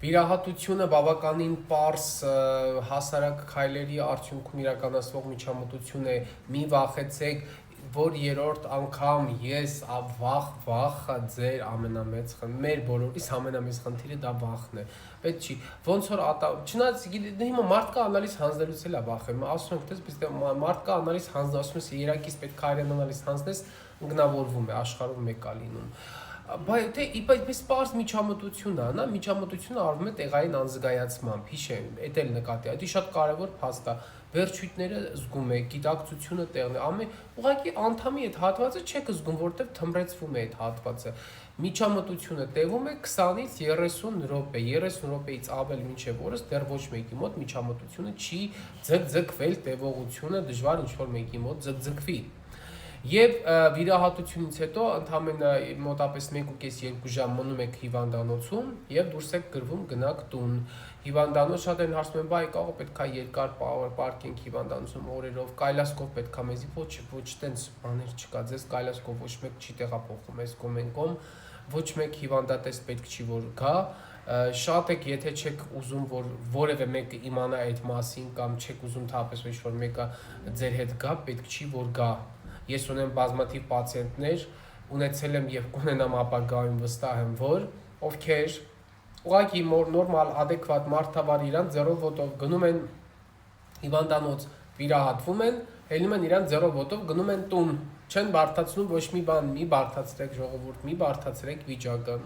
Վիրահատությունը բավականին պարզ հասարակ քայլերի արդյունքում իրականացվող միջամտություն է, մի վախեցեք, որ երրորդ անգամ ես վախը ձեր ամենամեծ մեր բոլորիս ամենամեծ խնդիրը դա վախն է, պետք չի, ոնց որ չնայած հիմա մարդկա անալիզ հանձնելուց էլ է վախում, ասում ենք դες, բայց մարդկա անալիզ հանձնում ես երակից պետք է հայերեն անալիզ հանձնես, ինքնավորվում է, աշխարհում մեկ է լինում։ Բայց իպես պարզ միջամտություն է, նա միջամտությունը արվում է տեղային անզգայացմամբ, հիշեմ, էդ էլ նկատի, դա շատ կարևոր փաստ է, վերջույթները զգում եք, գիտակցությունը տեղն է, ուղղակի անդամի այդ հատվածը չեք զգում, որտեղ թմրեցվում է այդ հատվածը, միջամտությունը տևում է 20-ից 30 րոպե, 30 րոպեից ավել մինչև օրս դեռ ոչ մեկի մոտ միջամտությունը չի ձգձգվել, տևողությունը դժվար ինչ-որ մեկի մոտ ձգձգվի։ Եվ վիրահատությունից հետո ընդամենը մոտապես 1.5-2 ժամ մնում եք հիվանդանոցում եւ դուրս եք գրվում գնաք տուն։ Հիվանդանոց շատ են հարցնում են, բայ կարող պետք է երկար պարկենք հիվանդանոցում օրերով, կայլասկով պետք է մեզի ոչ տենց բաներ չկա, ձեզ կայլասկով ոչ մեկ չի տեղափոխում, այս կոմենկոմ ոչ մեկ հիվանդատես պետք չի որ գա, շատ եք եթե չեք ուզում որ որևէ մեկը իմանա այդ մասին կամ չեք ուզում թափես ոչ որ մեկը ձեր հետ գա, պետք չի որ գա։ Ես ունեմ բազմաթիվ պացիենտներ, ունեցել եմ եւ կունենամ ապագայում վստահ եմ, որ ովքեր ուղղակի նորմալ adekvat մարդավար իրան 0 ոտով գնում են հիվանդանոց, վիրահատվում են, հելնում են իրան 0 ոտով գնում են տուն, չեն բարդացնում ոչ մի բան, մի բարդացրեք ժողովուրդ, մի բարդացրեք վիճակը։